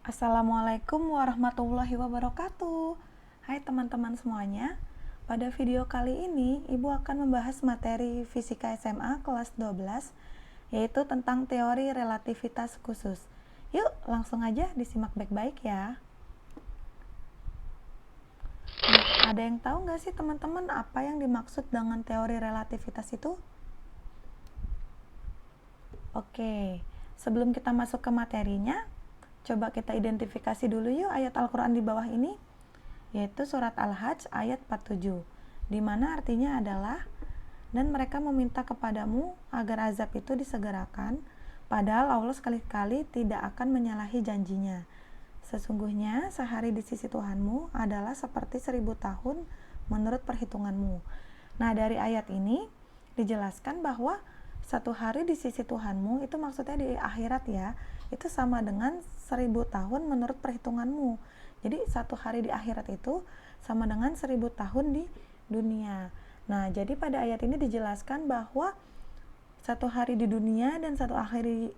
Assalamualaikum warahmatullahi wabarakatuh. Hai teman-teman semuanya. Pada video kali ini, Ibu akan membahas materi Fisika SMA kelas 12, yaitu tentang teori relativitas khusus. Yuk, langsung aja disimak baik-baik ya. Nah, ada yang tahu nggak sih teman-teman apa yang dimaksud dengan teori relativitas itu? Oke, sebelum kita masuk ke materinya, coba kita identifikasi dulu yuk ayat Al-Quran di bawah ini, yaitu surat Al-Hajj ayat 47, di mana artinya adalah, dan mereka meminta kepadamu agar azab itu disegerakan, padahal Allah sekali-kali tidak akan menyalahi janjinya. Sesungguhnya sehari di sisi Tuhanmu adalah seperti 1000 tahun menurut perhitunganmu. Nah, dari ayat ini dijelaskan bahwa satu hari di sisi Tuhanmu itu maksudnya di akhirat ya, itu sama dengan 1000 tahun menurut perhitunganmu. Jadi satu hari di akhirat itu sama dengan 1000 tahun di dunia. Nah, jadi pada ayat ini dijelaskan bahwa satu hari di dunia dan satu hari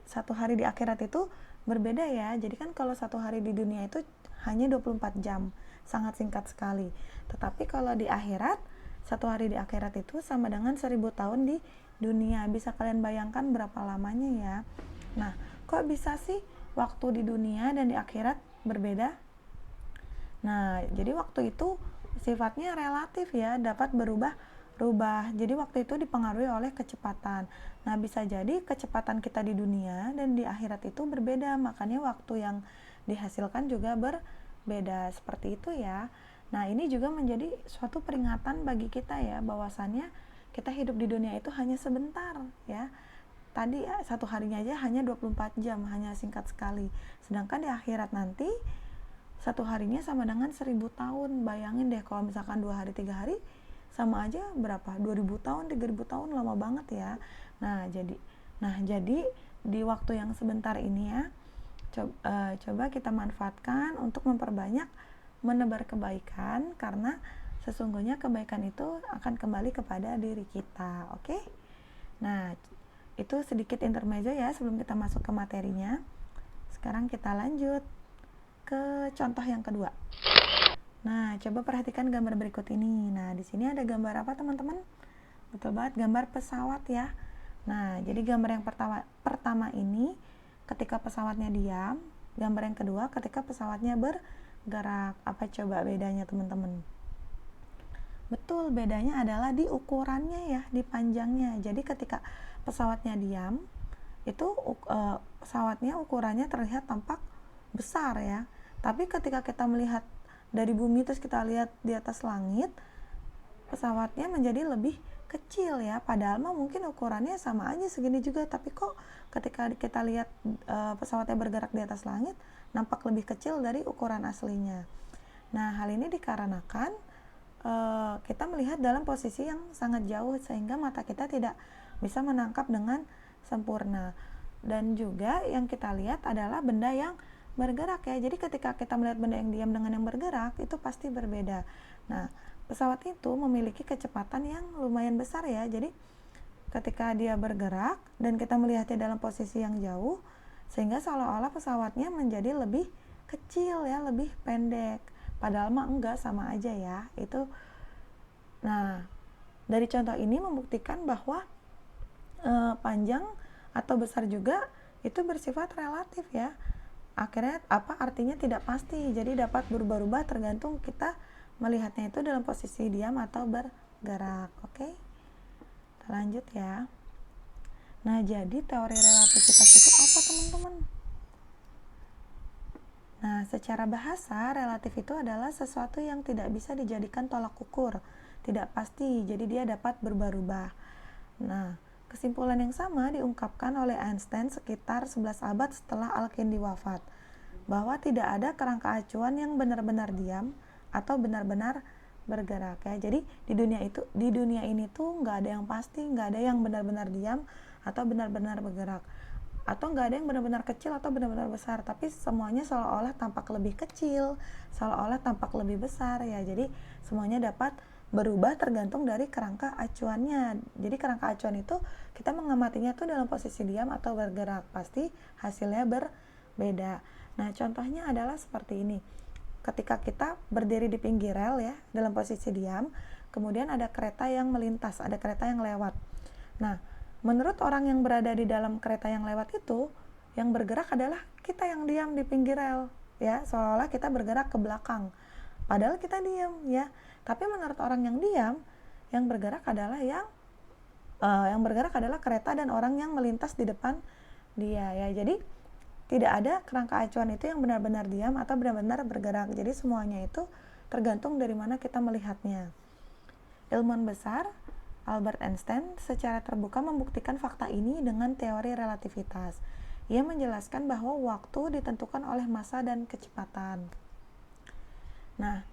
di akhirat itu berbeda ya. Jadi kan kalau satu hari di dunia itu hanya 24 jam, sangat singkat sekali. Tetapi kalau di akhirat, satu hari di akhirat itu sama dengan 1000 tahun di dunia. Bisa kalian bayangkan berapa lamanya ya. Nah, kok bisa sih waktu di dunia dan di akhirat berbeda? Nah, jadi waktu itu sifatnya relatif ya, dapat berubah. Jadi waktu itu dipengaruhi oleh kecepatan. Nah, bisa jadi kecepatan kita di dunia dan di akhirat itu berbeda, makanya waktu yang dihasilkan juga berbeda. Seperti itu ya. Nah, ini juga menjadi suatu peringatan bagi kita ya, bahwasannya kita hidup di dunia itu hanya sebentar ya. Tadi ya, satu harinya aja hanya 24 jam, hanya singkat sekali. Sedangkan di akhirat nanti satu harinya sama dengan 1000 tahun. Bayangin deh kalau misalkan 2 hari 3 hari sama aja berapa, 2000 tahun, 3000 tahun, lama banget ya. Nah jadi di waktu yang sebentar ini ya, coba kita manfaatkan untuk memperbanyak menebar kebaikan, karena sesungguhnya kebaikan itu akan kembali kepada diri kita. Oke? Nah, itu sedikit intermezzo ya sebelum kita masuk ke materinya. Sekarang kita lanjut ke contoh yang kedua. Nah, coba perhatikan gambar berikut ini. Nah, di sini ada gambar apa, teman-teman? Betul banget, gambar pesawat ya. Nah, jadi gambar yang pertama ini ketika pesawatnya diam, gambar yang kedua ketika pesawatnya bergerak. Apa coba bedanya, teman-teman? Betul, bedanya adalah di ukurannya ya, di panjangnya. Jadi ketika pesawatnya diam, itu pesawatnya ukurannya terlihat tampak besar ya. Tapi ketika kita melihat dari bumi terus kita lihat di atas langit, pesawatnya menjadi lebih kecil ya. Padahal mah mungkin ukurannya sama aja segini juga, tapi kok ketika kita lihat pesawatnya bergerak di atas langit nampak lebih kecil dari ukuran aslinya. Nah, hal ini dikarenakan kita melihat dalam posisi yang sangat jauh sehingga mata kita tidak bisa menangkap dengan sempurna. Dan juga yang kita lihat adalah benda yang bergerak ya. Jadi ketika kita melihat benda yang diam dengan yang bergerak itu pasti berbeda. Nah, pesawat itu memiliki kecepatan yang lumayan besar ya. Jadi ketika dia bergerak dan kita melihatnya dalam posisi yang jauh, sehingga seolah-olah pesawatnya menjadi lebih kecil ya, lebih pendek. Padahal mah enggak, sama aja ya. Itu. Nah, dari contoh ini membuktikan bahwa panjang atau besar juga itu bersifat relatif ya. Akhirnya apa artinya tidak pasti, jadi dapat berubah-ubah tergantung kita melihatnya itu dalam posisi diam atau bergerak. Oke, kita lanjut ya. Nah, jadi teori relativitas itu apa, teman-teman? Nah, secara bahasa, relatif itu adalah sesuatu yang tidak bisa dijadikan tolak ukur, tidak pasti, jadi dia dapat berubah-ubah. Nah, kesimpulan yang sama diungkapkan oleh Einstein sekitar 11 abad setelah Al-Kindi wafat, bahwa tidak ada kerangka acuan yang benar-benar diam atau benar-benar bergerak ya. Jadi di dunia ini tuh nggak ada yang pasti, nggak ada yang benar-benar diam atau benar-benar bergerak, atau nggak ada yang benar-benar kecil atau benar-benar besar, tapi semuanya seolah-olah tampak lebih kecil, seolah-olah tampak lebih besar ya. Jadi semuanya dapat berubah tergantung dari kerangka acuannya. Jadi kerangka acuan itu kita mengamatinya tuh dalam posisi diam atau bergerak, pasti hasilnya beda. Nah, contohnya adalah seperti ini. Ketika kita berdiri di pinggir rel ya, dalam posisi diam, kemudian ada kereta yang melintas, ada kereta yang lewat. Nah, menurut orang yang berada di dalam kereta yang lewat itu, yang bergerak adalah kita yang diam di pinggir rel, ya, seolah-olah kita bergerak ke belakang. Padahal kita diam, ya. Tapi menurut orang yang diam, yang bergerak adalah kereta dan orang yang melintas di depan dia, ya. Jadi tidak ada kerangka acuan itu yang benar-benar diam atau benar-benar bergerak. Jadi semuanya itu tergantung dari mana kita melihatnya. Ilmuwan besar Albert Einstein secara terbuka membuktikan fakta ini dengan teori relativitas. Ia menjelaskan bahwa waktu ditentukan oleh massa dan kecepatan. Nah,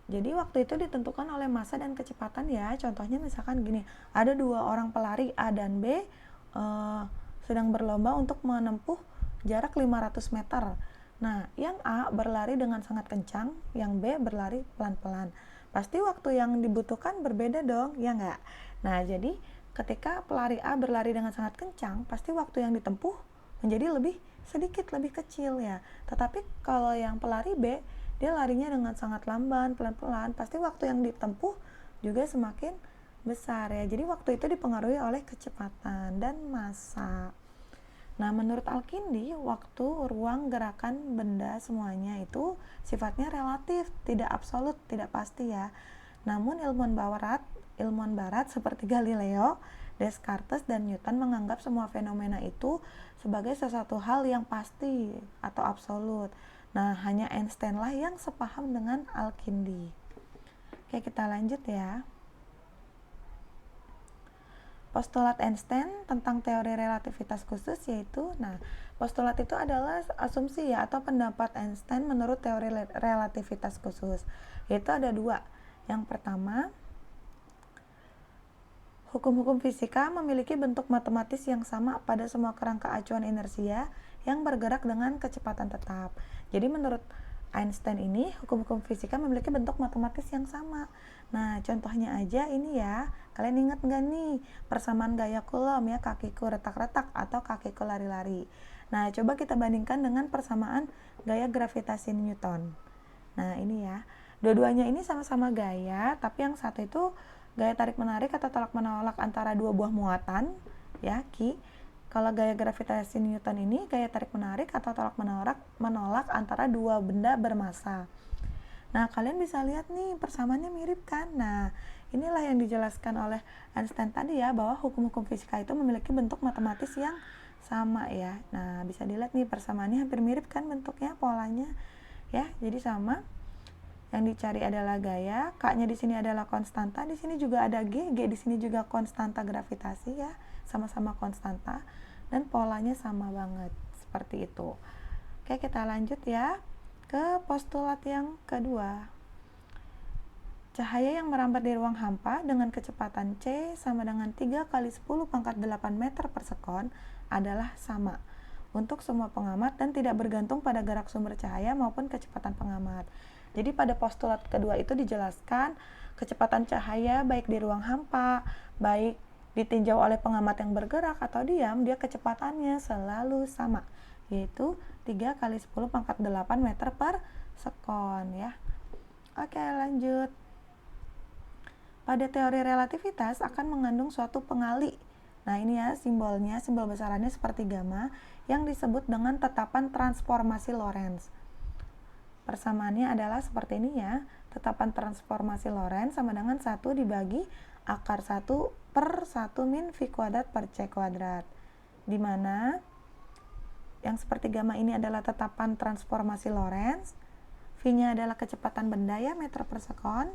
jadi waktu itu ditentukan oleh massa dan kecepatan ya. Contohnya misalkan gini, ada dua orang pelari A dan B sedang berlomba untuk menempuh jarak 500 meter. Nah, yang A berlari dengan sangat kencang, yang B berlari pelan-pelan. Pasti waktu yang dibutuhkan berbeda dong, ya nggak? Nah, jadi ketika pelari A berlari dengan sangat kencang, pasti waktu yang ditempuh menjadi lebih sedikit, lebih kecil ya. Tetapi kalau yang pelari B, dia larinya dengan sangat lamban, pelan-pelan, pasti waktu yang ditempuh juga semakin besar ya. Jadi waktu itu dipengaruhi oleh kecepatan dan massa. Nah, menurut Al-Kindi, waktu, ruang, gerakan, benda semuanya itu sifatnya relatif, tidak absolut, tidak pasti ya. Namun ilmuwan barat seperti Galileo, Descartes, dan Newton menganggap semua fenomena itu sebagai sesuatu hal yang pasti atau absolut. Nah, hanya Einstein lah yang sepaham dengan Al-Kindi. Oke, kita lanjut ya. Postulat Einstein tentang teori relativitas khusus yaitu, postulat itu adalah asumsi ya atau pendapat Einstein menurut teori relativitas khusus. Yaitu ada dua. Yang pertama, hukum-hukum fisika memiliki bentuk matematis yang sama pada semua kerangka acuan inersia yang bergerak dengan kecepatan tetap. Jadi menurut Einstein ini, hukum-hukum fisika memiliki bentuk matematis yang sama. Nah, contohnya aja ini ya, kalian ingat nggak nih persamaan gaya Coulomb ya, kakiku retak-retak atau kakiku lari-lari. Nah, coba kita bandingkan dengan persamaan gaya gravitasi Newton. Nah, ini ya, dua-duanya ini sama-sama gaya, tapi yang satu itu gaya tarik-menarik atau tolak-menolak antara dua buah muatan, ya, Ki. Kalau gaya gravitasi Newton ini gaya tarik-menarik atau tolak-menolak antara dua benda bermassa. Nah, kalian bisa lihat nih persamaannya mirip kan? Nah, inilah yang dijelaskan oleh Einstein tadi ya, bahwa hukum-hukum fisika itu memiliki bentuk matematis yang sama ya. Nah, bisa dilihat nih persamaannya hampir mirip kan bentuknya, polanya ya. Jadi sama. Yang dicari adalah gaya, K-nya di sini adalah konstanta, di sini juga ada G di sini juga konstanta gravitasi ya, sama-sama konstanta dan polanya sama banget seperti itu. Oke, kita lanjut ya ke postulat yang kedua. Cahaya yang merambat di ruang hampa dengan kecepatan C sama dengan 3 kali 10 pangkat 8 meter per sekon adalah sama untuk semua pengamat dan tidak bergantung pada gerak sumber cahaya maupun kecepatan pengamat. Jadi pada postulat kedua itu dijelaskan kecepatan cahaya baik di ruang hampa, baik ditinjau oleh pengamat yang bergerak atau diam, dia kecepatannya selalu sama, yaitu 3 kali 10 pangkat 8 meter per sekon ya. Oke, lanjut. Pada teori relativitas akan mengandung suatu pengali. Nah, ini ya simbolnya, simbol besarannya seperti gamma yang disebut dengan tetapan transformasi Lorentz. Persamaannya adalah seperti ini ya. Tetapan transformasi Lorentz sama dengan 1 dibagi akar 1 per 1 min V kuadrat per C kuadrat. Di mana yang seperti gamma ini adalah tetapan transformasi Lorentz, V-nya adalah kecepatan benda ya, meter per sekon,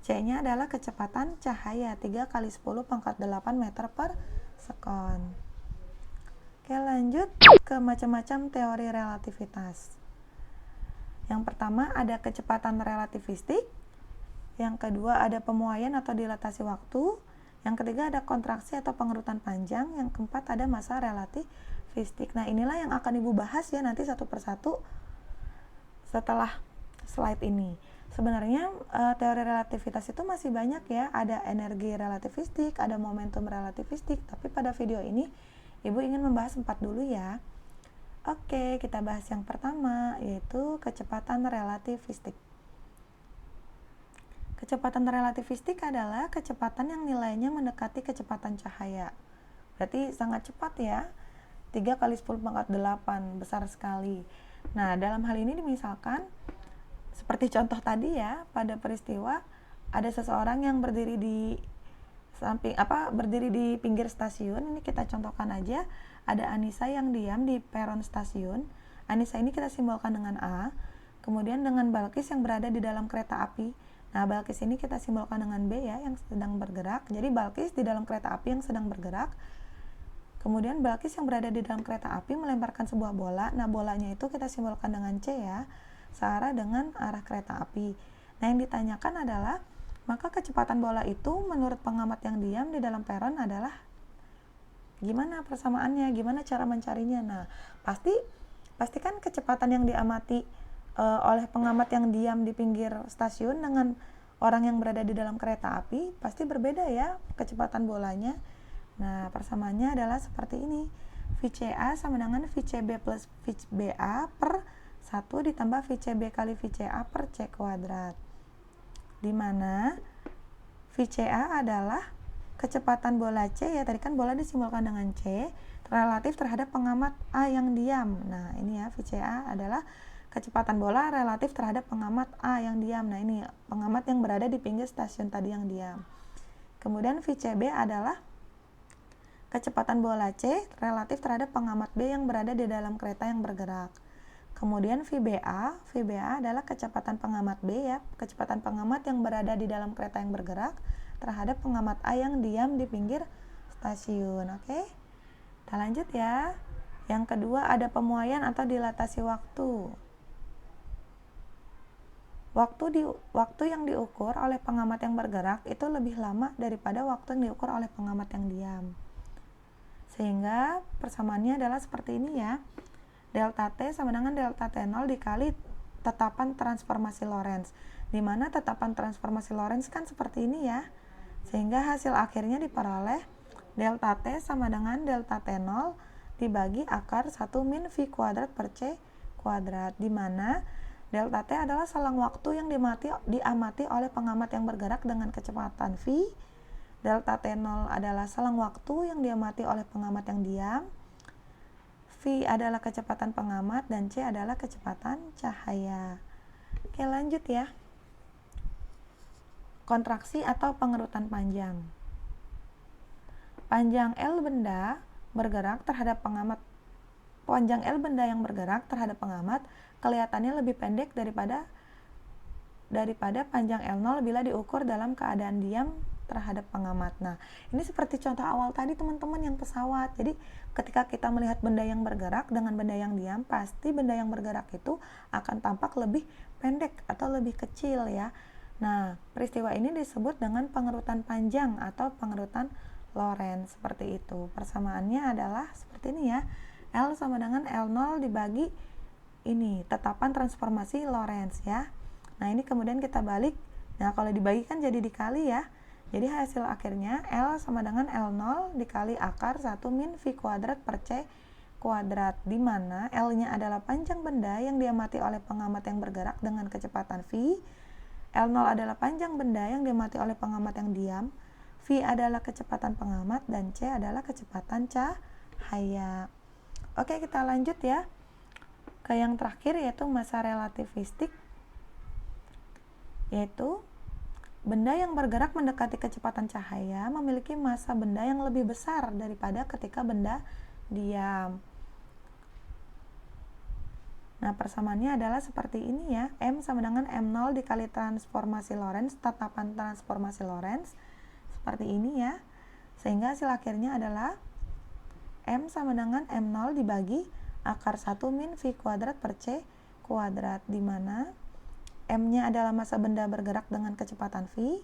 C-nya adalah kecepatan cahaya, 3 kali 10 pangkat 8 meter per sekon. Oke, lanjut ke macam-macam teori relativitas. Yang pertama ada kecepatan relativistik, yang kedua ada pemuaian atau dilatasi waktu, yang ketiga ada kontraksi atau pengerutan panjang, yang keempat ada massa relativistik. Nah, inilah yang akan Ibu bahas ya nanti satu persatu setelah slide ini. Sebenarnya teori relativitas itu masih banyak ya, ada energi relativistik, ada momentum relativistik, tapi pada video ini Ibu ingin membahas 4 dulu ya. Oke, kita bahas yang pertama, yaitu kecepatan relativistik. Kecepatan relativistik adalah kecepatan yang nilainya mendekati kecepatan cahaya. Berarti sangat cepat ya, 3 kali 10 pangkat 8, besar sekali. Nah, dalam hal ini misalkan, seperti contoh tadi ya, pada peristiwa ada seseorang yang berdiri di berdiri di pinggir stasiun. Ini kita contohkan aja, ada Anissa yang diam di peron stasiun. Anissa ini kita simbolkan dengan A. Kemudian dengan Balkis yang berada di dalam kereta api. Nah, Balkis ini kita simbolkan dengan B ya, yang sedang bergerak. Jadi Balkis di dalam kereta api yang sedang bergerak. Kemudian Balkis yang berada di dalam kereta api melemparkan sebuah bola. Nah, bolanya itu kita simbolkan dengan C ya, searah dengan arah kereta api. Nah, yang ditanyakan adalah, maka kecepatan bola itu menurut pengamat yang diam di dalam peron adalah gimana persamaannya, gimana cara mencarinya. Nah, pastikan kecepatan yang diamati oleh pengamat yang diam di pinggir stasiun dengan orang yang berada di dalam kereta api pasti berbeda ya kecepatan bolanya. Nah, persamaannya adalah seperti ini. VCA sama dengan VCB plus VCBA per 1 ditambah VCB kali VCA per C kuadrat. Di mana VCA adalah kecepatan bola C ya, tadi kan bola disimbolkan dengan C, relatif terhadap pengamat A yang diam. Nah, ini ya, VCA adalah kecepatan bola relatif terhadap pengamat A yang diam. Nah, ini pengamat yang berada di pinggir stasiun tadi yang diam. Kemudian VCB adalah kecepatan bola C relatif terhadap pengamat B yang berada di dalam kereta yang bergerak. Kemudian VBA adalah kecepatan pengamat B ya, kecepatan pengamat yang berada di dalam kereta yang bergerak terhadap pengamat A yang diam di pinggir stasiun. Oke, kita lanjut ya. Yang kedua ada pemuaian atau dilatasi waktu. Waktu yang diukur oleh pengamat yang bergerak itu lebih lama daripada waktu yang diukur oleh pengamat yang diam. Sehingga persamaannya adalah seperti ini ya. Delta T sama dengan delta T0 dikali tetapan transformasi Lorentz. Di mana tetapan transformasi Lorentz kan seperti ini ya. Sehingga hasil akhirnya diperoleh delta T sama dengan delta T0 dibagi akar 1 min V kuadrat per C kuadrat. Di mana delta T adalah selang waktu yang diamati oleh pengamat yang bergerak dengan kecepatan V. Delta T0 adalah selang waktu yang diamati oleh pengamat yang diam. V adalah kecepatan pengamat dan C adalah kecepatan cahaya. Oke, lanjut ya. Kontraksi atau pengerutan panjang. Panjang L benda bergerak terhadap pengamat. Panjang L benda yang bergerak terhadap pengamat kelihatannya lebih pendek daripada panjang L0 bila diukur dalam keadaan diam terhadap pengamat. Nah, ini seperti contoh awal tadi teman-teman yang pesawat. Jadi, ketika kita melihat benda yang bergerak dengan benda yang diam, pasti benda yang bergerak itu akan tampak lebih pendek atau lebih kecil ya. Nah, peristiwa ini disebut dengan pengerutan panjang atau pengerutan Lorentz, seperti itu. Persamaannya adalah seperti ini ya. L sama dengan L0 dibagi ini, tetapan transformasi Lorentz ya. Nah, ini kemudian kita balik. Nah, kalau dibagi kan jadi dikali ya. Jadi hasil akhirnya L sama dengan L0 dikali akar 1 min V kuadrat per C kuadrat, di mana L-nya adalah panjang benda yang diamati oleh pengamat yang bergerak dengan kecepatan V, L0 adalah panjang benda yang diamati oleh pengamat yang diam, V adalah kecepatan pengamat, dan C adalah kecepatan cahaya. Oke, kita lanjut ya ke yang terakhir, yaitu massa relativistik, yaitu benda yang bergerak mendekati kecepatan cahaya memiliki massa benda yang lebih besar daripada ketika benda diam. Nah, persamaannya adalah seperti ini ya. M sama dengan M0 dikali transformasi Lorentz, tetapan transformasi Lorentz. Seperti ini ya. Sehingga hasil akhirnya adalah M sama dengan M0 dibagi akar 1 min V kuadrat per C kuadrat, di mana M-nya adalah massa benda bergerak dengan kecepatan V,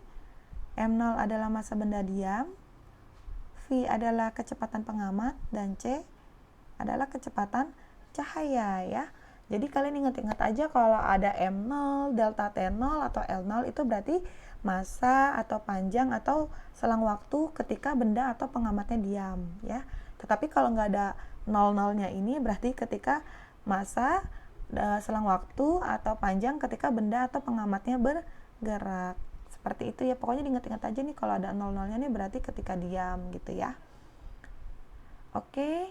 M0 adalah massa benda diam, V adalah kecepatan pengamat, dan C adalah kecepatan cahaya ya. Jadi kalian ingat-ingat aja kalau ada M0, delta T0 atau L0 itu berarti massa atau panjang atau selang waktu ketika benda atau pengamatnya diam ya. Tetapi kalau nggak ada nol-nolnya ini berarti ketika masa selang waktu atau panjang ketika benda atau pengamatnya bergerak. Seperti itu ya, pokoknya diingat-ingat aja nih kalau ada nol-nolnya nih berarti ketika diam gitu ya. Oke.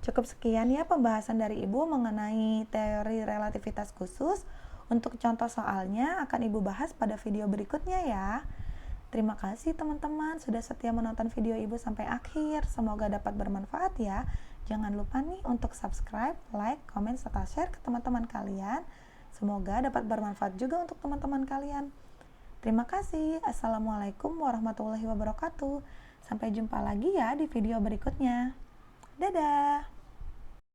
Cukup sekian ya pembahasan dari Ibu mengenai teori relativitas khusus. Untuk contoh soalnya akan Ibu bahas pada video berikutnya ya. Terima kasih teman-teman sudah setia menonton video Ibu sampai akhir. Semoga dapat bermanfaat ya. Jangan lupa nih untuk subscribe, like, komen, serta share ke teman-teman kalian. Semoga dapat bermanfaat juga untuk teman-teman kalian. Terima kasih. Assalamualaikum warahmatullahi wabarakatuh. Sampai jumpa lagi ya di video berikutnya. Dadah.